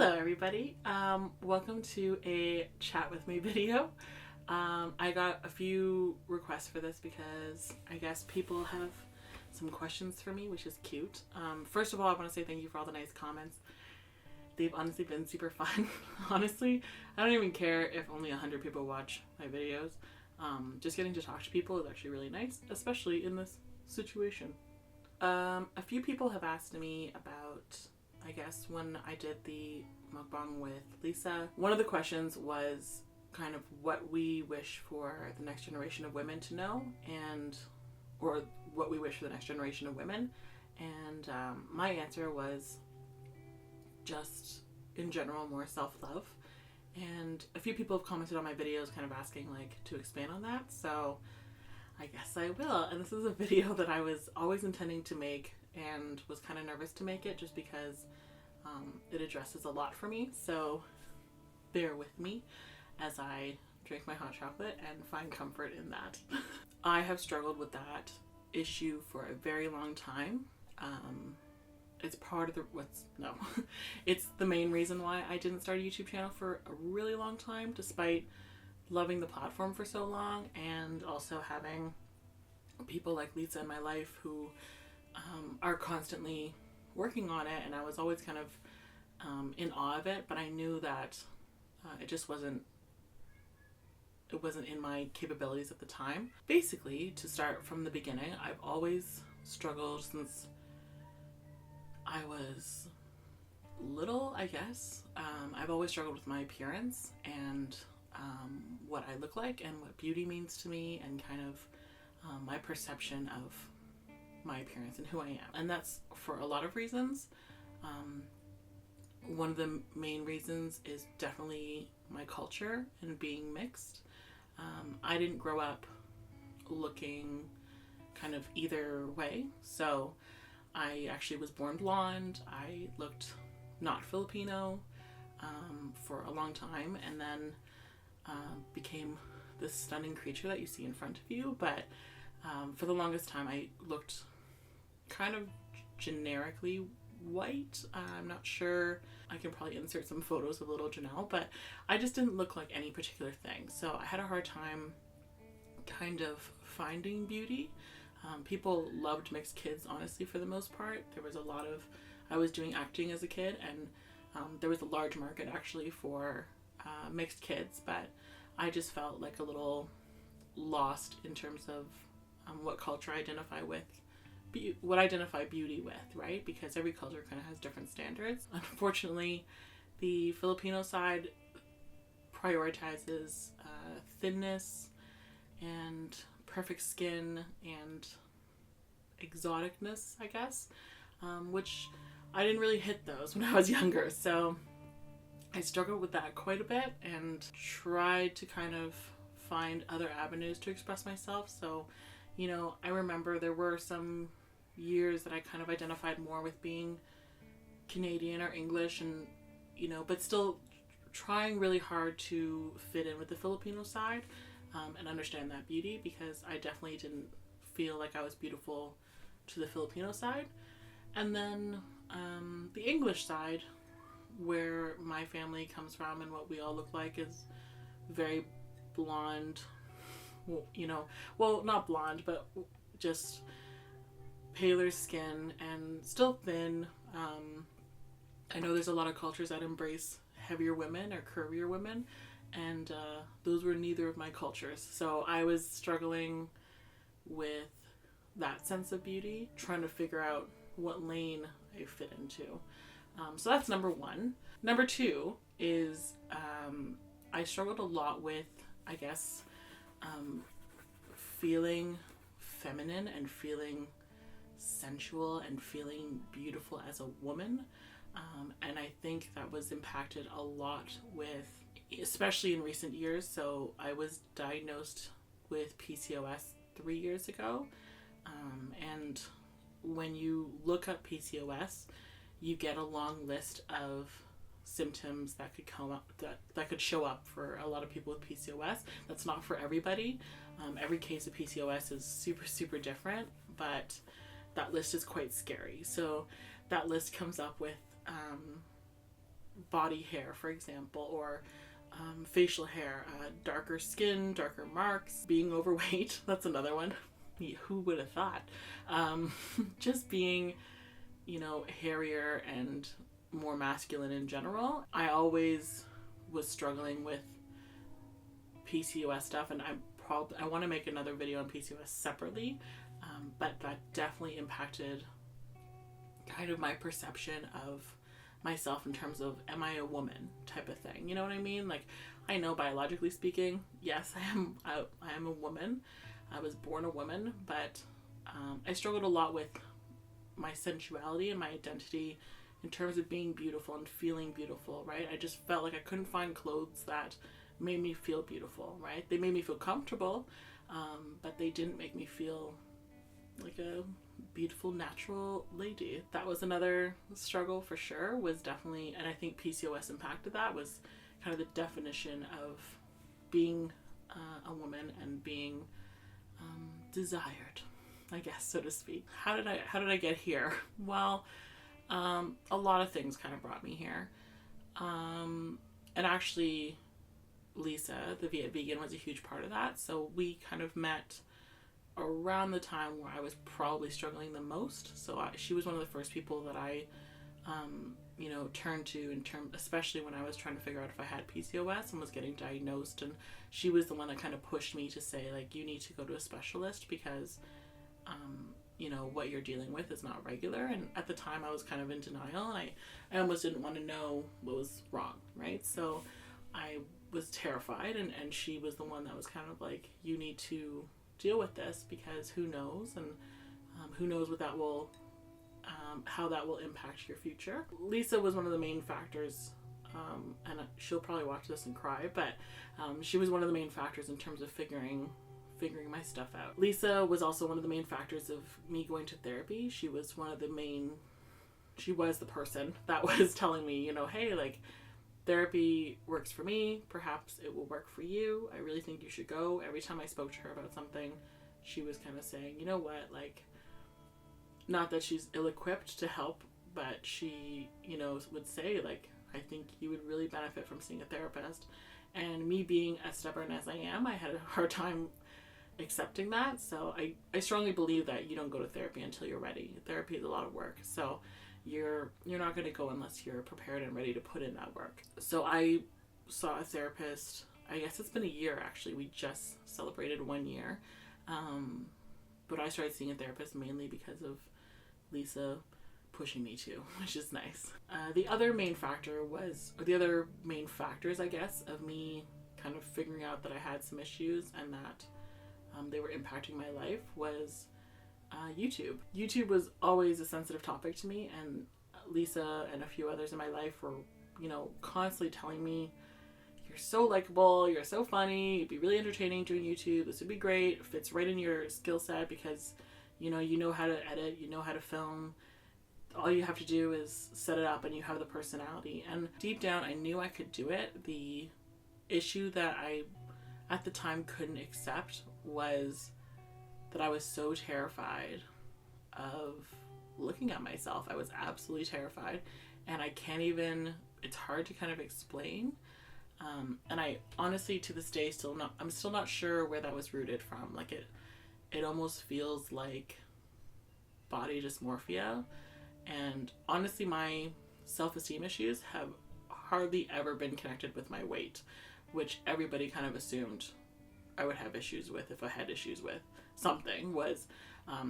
Hello everybody, welcome to a chat with me video. I got a few requests for this because I guess people have some questions for me, which is cute. First of all, I want to say thank you for all the nice comments. They've honestly been super fun. Honestly, I don't even care if only 100 people watch my videos. Just getting to talk to people is actually really nice, especially in this situation. A few people have asked me about, I guess, when I did the mukbang with Lisa. One of the questions was kind of what we wish for the next generation of women to know, or what we wish for the next generation of women. And my answer was just, in general, more self-love. And a few people have commented on my videos kind of asking to expand on that, so I guess I will. And this is a video that I was always intending to make and was kind of nervous to make it just because it addresses a lot for me, so bear with me as I drink my hot chocolate and find comfort in that. I have struggled with that issue for a very long time. It's part of it's the main reason why I didn't start a YouTube channel for a really long time, despite loving the platform for so long and also having people like Lisa in my life who are constantly working on it, and I was always kind of in awe of it, but I knew that it wasn't in my capabilities at the time. Basically, to start from the beginning, I've always struggled since I was little, I guess. I've always struggled with my appearance and what I look like and what beauty means to me, and kind of my perception of my appearance and who I am. And that's for a lot of reasons. One of the main reasons is definitely my culture and being mixed. I didn't grow up looking kind of either way. So I actually was born blonde. I looked not Filipino for a long time, and then became this stunning creature that you see in front of you. But for the longest time I looked kind of generically white. I'm not sure, I can probably insert some photos of little Janelle, but I just didn't look like any particular thing. So I had a hard time kind of finding beauty. People loved mixed kids, honestly, for the most part. There was I was doing acting as a kid, and there was a large market actually for mixed kids, but I just felt like a little lost in terms of what culture I identify with, what I identify beauty with, right? Because every culture kind of has different standards. Unfortunately, the Filipino side prioritizes thinness and perfect skin and exoticness, I guess, which I didn't really hit those when I was younger. So I struggled with that quite a bit and tried to kind of find other avenues to express myself. So, I remember there were some years that I kind of identified more with being Canadian or English, and, but still trying really hard to fit in with the Filipino side and understand that beauty, because I definitely didn't feel like I was beautiful to the Filipino side. And then the English side, where my family comes from and what we all look like, is very blonde, well, not blonde, but just paler skin and still thin. I know there's a lot of cultures that embrace heavier women or curvier women, and those were neither of my cultures. So I was struggling with that sense of beauty, trying to figure out what lane I fit into. So that's number one. Number two is I struggled a lot with, I guess, feeling feminine and feeling sensual and feeling beautiful as a woman. And I think that was impacted a lot with, especially in recent years. So I was diagnosed with PCOS 3 years ago. And when you look up PCOS, you get a long list of symptoms that could come up, that could show up for a lot of people with PCOS. That's not for everybody. Every case of PCOS is super, super different, but that list is quite scary. So that list comes up with body hair, for example, or facial hair, darker skin, darker marks, being overweight. That's another one. Who would have thought? Just being, hairier and more masculine in general. I always was struggling with PCOS stuff, and I want to make another video on PCOS separately, but that definitely impacted kind of my perception of myself in terms of, am I a woman type of thing. You know what I mean? Like, I know biologically speaking, yes, I am a woman. I was born a woman, but I struggled a lot with my sensuality and my identity in terms of being beautiful and feeling beautiful, right? I just felt like I couldn't find clothes that made me feel beautiful, right? They made me feel comfortable, but they didn't make me feel like a beautiful natural lady. That was another struggle for sure, was definitely, and I think PCOS impacted that, was kind of the definition of being a woman and being desired, I guess, so to speak. How did I get here? Well, a lot of things kind of brought me here, and actually Lisa, the Viet Vegan, was a huge part of that. So we kind of met around the time where I was probably struggling the most. So she was one of the first people that I turned to especially when I was trying to figure out if I had PCOS and was getting diagnosed. And she was the one that kind of pushed me to say, like, you need to go to a specialist because what you're dealing with is not regular. And at the time I was kind of in denial, and I almost didn't want to know what was wrong, right? So I was terrified, and she was the one that was kind of like, you need to deal with this because who knows, and who knows what that will how that will impact your future. Lisa was one of the main factors, and she'll probably watch this and cry, but she was one of the main factors in terms of figuring my stuff out. Lisa was also one of the main factors of me going to therapy. She was the person that was telling me, hey, like, therapy works for me, perhaps it will work for you, I really think you should go. Every time I spoke to her about something, she was kind of saying, you know what, like, not that she's ill-equipped to help, but she, would say, like, I think you would really benefit from seeing a therapist. And me being as stubborn as I am, I had a hard time accepting that. So I strongly believe that you don't go to therapy until you're ready. Therapy is a lot of work, so you're not going to go unless you're prepared and ready to put in that work. So I saw a therapist, I guess it's been a year actually, we just celebrated 1 year, but I started seeing a therapist mainly because of Lisa pushing me to, which is nice. The other main factors, I guess, of me kind of figuring out that I had some issues and that they were impacting my life was YouTube. YouTube was always a sensitive topic to me, and Lisa and a few others in my life were, constantly telling me, you're so likable, you're so funny, you'd be really entertaining doing YouTube, this would be great, fits right in your skill set because, you know how to edit, you know how to film, all you have to do is set it up and you have the personality. And deep down, I knew I could do it. The issue that I, at the time, couldn't accept was that I was so terrified of looking at myself. I was absolutely terrified, and it's hard to kind of explain. And I honestly, to this day, I'm still not sure where that was rooted from. Like, it almost feels like body dysmorphia. And honestly, my self-esteem issues have hardly ever been connected with my weight, which everybody kind of assumed I would have issues with. If I had issues with something,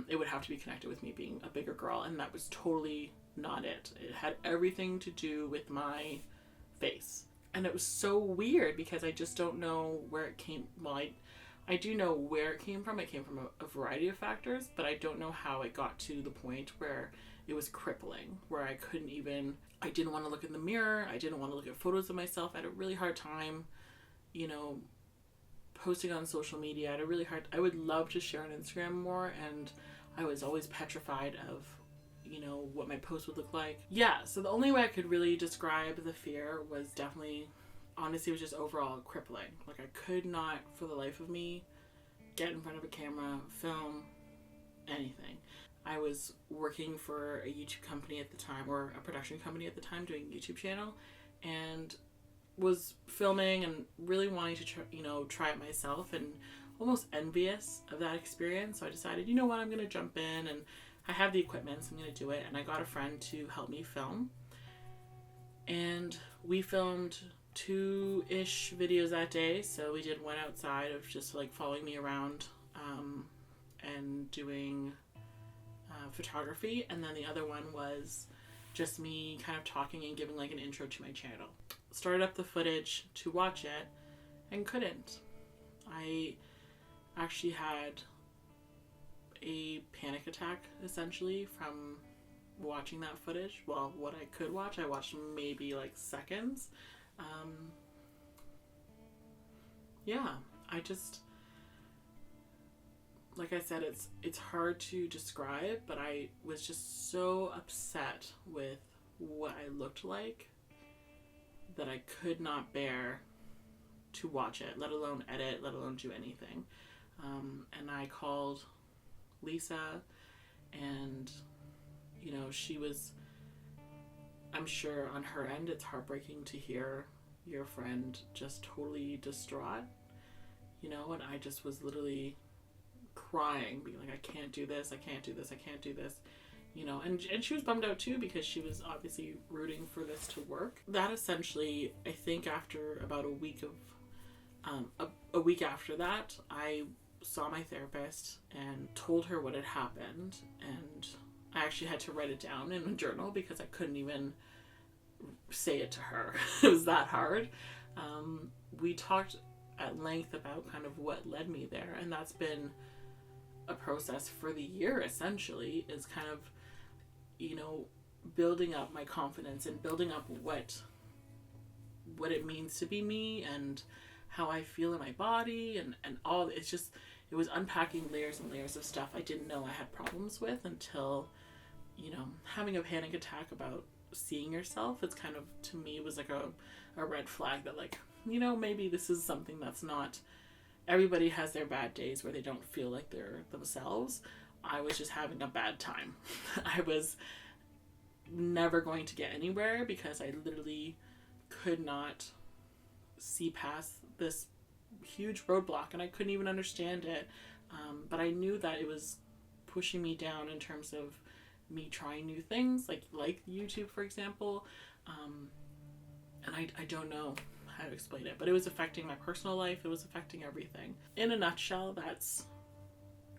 it would have to be connected with me being a bigger girl, and that was totally not it. It had everything to do with my face. And it was so weird because I just don't know where it came. Well, I do know where it came from. It came from a variety of factors, but I don't know how it got to the point where it was crippling, where I didn't want to look in the mirror. I didn't want to look at photos of myself. I had a really hard time, posting on social media. I would love to share on Instagram more, and I was always petrified of, what my post would look like. Yeah, so the only way I could really describe the fear was definitely, honestly, it was just overall crippling. Like, I could not, for the life of me, get in front of a camera, film, anything. I was working for a YouTube company at the time, or a production company at the time, doing a YouTube channel, and was filming and really wanting to try it myself, and almost envious of that experience. So I decided, you know what, I'm going to jump in, and I have the equipment, so I'm going to do it. And I got a friend to help me film, and we filmed 2-ish videos that day. So we did one outside of just like following me around and doing photography, and then the other one was just me kind of talking and giving like an intro to my channel. Started up the footage to watch it and couldn't. I actually had a panic attack essentially from watching that footage. Well, what I could watch, I watched maybe like seconds. Yeah, I just, like I said, it's hard to describe, but I was just so upset with what I looked like that I could not bear to watch it, let alone edit, let alone do anything. And I called Lisa, and she was, I'm sure on her end it's heartbreaking to hear your friend just totally distraught, and I just was literally crying, being like, I can't do this, I can't do this, I can't do this, and she was bummed out too, because she was obviously rooting for this to work. That essentially, I think after about a week after that, I saw my therapist and told her what had happened, and I actually had to write it down in a journal because I couldn't even say it to her. It was that hard. We talked at length about kind of what led me there, and that's been a process for the year essentially, is kind of building up my confidence and building up what it means to be me and how I feel in my body, and all. It's just, it was unpacking layers and layers of stuff I didn't know I had problems with until having a panic attack about seeing yourself. It's kind of, to me, was like a red flag that, like, maybe this is something that's not, everybody has their bad days where they don't feel like they're themselves. I was just having a bad time. I was never going to get anywhere because I literally could not see past this huge roadblock, and I couldn't even understand it. But I knew that it was pushing me down in terms of me trying new things, like YouTube, for example. And I don't know how to explain it, but it was affecting my personal life. It was affecting everything. In a nutshell, that's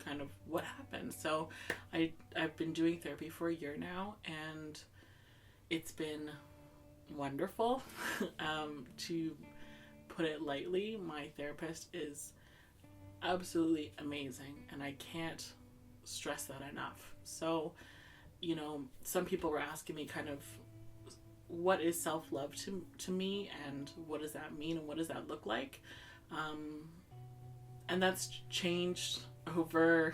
kind of what happened. So I've been doing therapy for a year now, and it's been wonderful. To put it lightly, my therapist is absolutely amazing, and I can't stress that enough. So, some people were asking me kind of, what is self-love to me, and what does that mean, and what does that look like? And that's changed over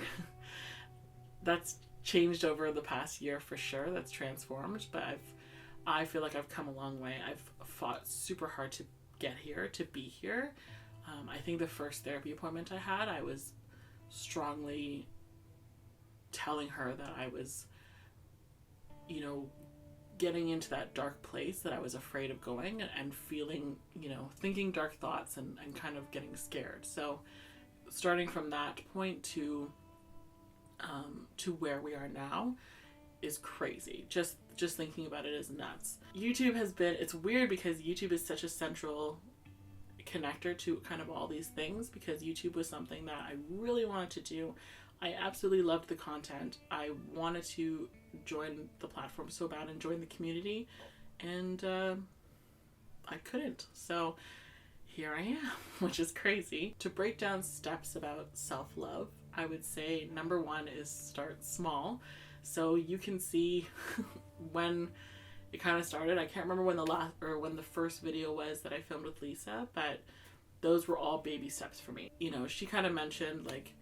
the past year for sure. That's transformed, but I feel like I've come a long way. I've fought super hard to get here, to be here. I think the first therapy appointment I had, I was strongly telling her that I was, getting into that dark place that I was afraid of going, and feeling, thinking dark thoughts and kind of getting scared. So starting from that point to where we are now is crazy. Just thinking about it is nuts. YouTube has been, it's weird because YouTube is such a central connector to kind of all these things, because YouTube was something that I really wanted to do. I absolutely loved the content. I wanted to join the platform so bad and join the community, and I couldn't. So here I am, which is crazy. To break down steps about self-love, I would say number one is start small. So you can see when it kind of started. I can't remember when the first video was that I filmed with Lisa, but those were all baby steps for me. She kind of mentioned like,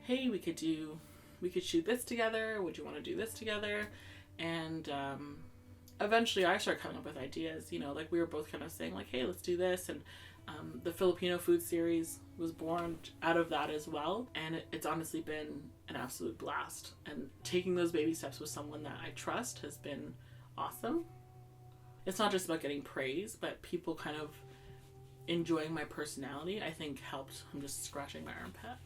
hey, we could shoot this together. Would you want to do this together? And eventually I started coming up with ideas, like we were both kind of saying like, hey, let's do this. And the Filipino food series was born out of that as well. And it's honestly been an absolute blast. And taking those baby steps with someone that I trust has been awesome. it's not just about getting praise, but people kind of enjoying my personality, I think helped. I'm just scratching my armpit.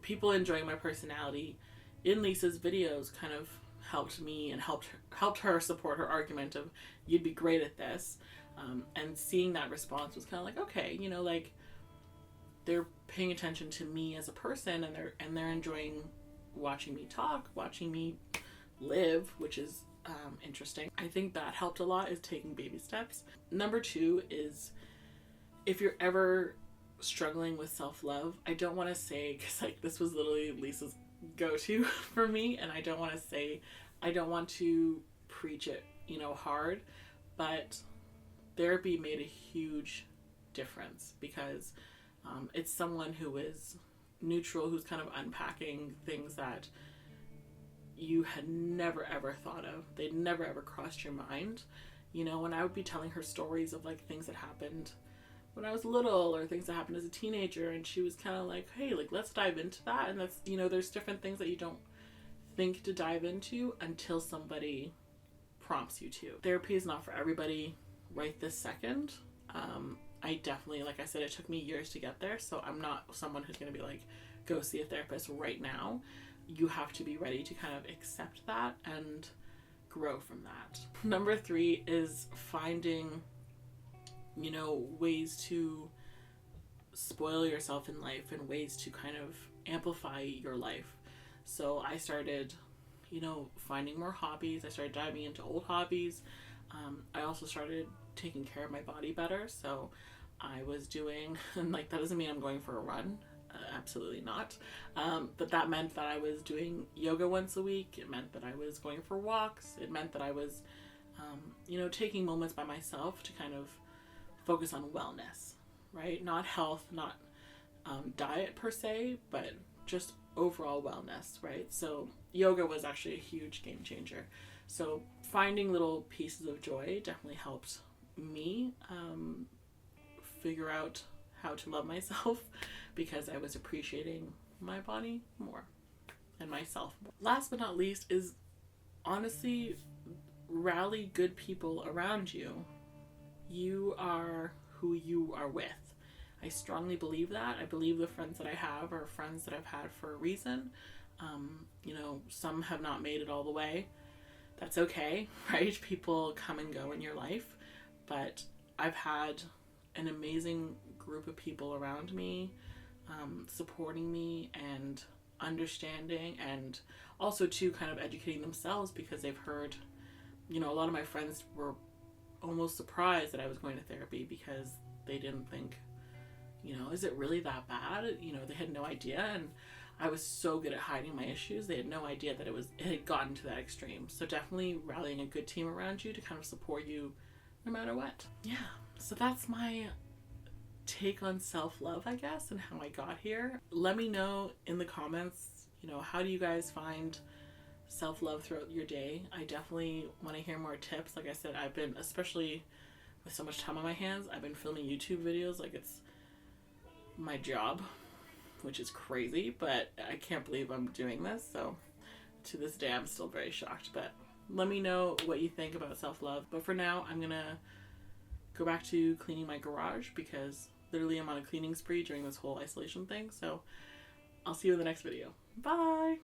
People enjoying my personality in Lisa's videos kind of helped me and helped her support her argument of you'd be great at this. And seeing that response was kind of like, okay, you know, like they're paying attention to me as a person, and they're enjoying watching me talk, watching me live, which is interesting. I think that helped a lot, is taking baby steps. Number 2 is, if you're ever struggling with self-love, I don't want to say, because like this was literally Lisa's go-to for me, and I don't want to preach it, you know, hard, but therapy made a huge difference, because it's someone who is neutral, who's kind of unpacking things that you had never ever thought of. They'd never ever crossed your mind. You know, when I would be telling her stories of like things that happened when I was little, or things that happened as a teenager, and she was kind of like, hey, like let's dive into that. And that's, you know, there's different things that you don't think to dive into until somebody prompts you to. Therapy is not for everybody right this second. I definitely, like I said, it took me years to get there, so I'm not someone who's going to be like, go see a therapist right now. You have to be ready to kind of accept that and grow from that. Number 3 is finding, you know, ways to spoil yourself in life and ways to kind of amplify your life. So I started, you know, finding more hobbies. I started diving into old hobbies. I also started taking care of my body better. So I was doing, and like that doesn't mean I'm going for a run. Absolutely not. But that meant that I was doing yoga once a week. It meant that I was going for walks. It meant that I was, you know, taking moments by myself to kind of focus on wellness, right? Not health, not diet per se, but just overall wellness, right? So yoga was actually a huge game changer. So finding little pieces of joy definitely helped me figure out how to love myself, because I was appreciating my body more and myself more. Last but not least is honestly rally good people around you. You are who you are with. I strongly believe that. I believe the friends that I have are friends that I've had for a reason. You know, some have not made it all the way. That's okay, right? People come and go in your life, but I've had an amazing group of people around me, supporting me and understanding, and also too kind of educating themselves, because they've heard, you know, a lot of my friends were almost surprised that I was going to therapy, because they didn't think, you know, is it really that bad? You know, they had no idea, and I was so good at hiding my issues. They had no idea that it had gotten to that extreme. So definitely rallying a good team around you to kind of support you no matter what. Yeah, so that's my take on self-love, I guess, and how I got here. Let me know in the comments, you know, how do you guys find self-love throughout your day? I definitely want to hear more tips. Like I said, I've been, especially with so much time on my hands, I've been filming YouTube videos like it's my job, which is crazy, but I can't believe I'm doing this. So to this day, I'm still very shocked, but let me know what you think about self-love. But for now, I'm gonna go back to cleaning my garage, because literally I'm on a cleaning spree during this whole isolation thing. So I'll see you in the next video. Bye!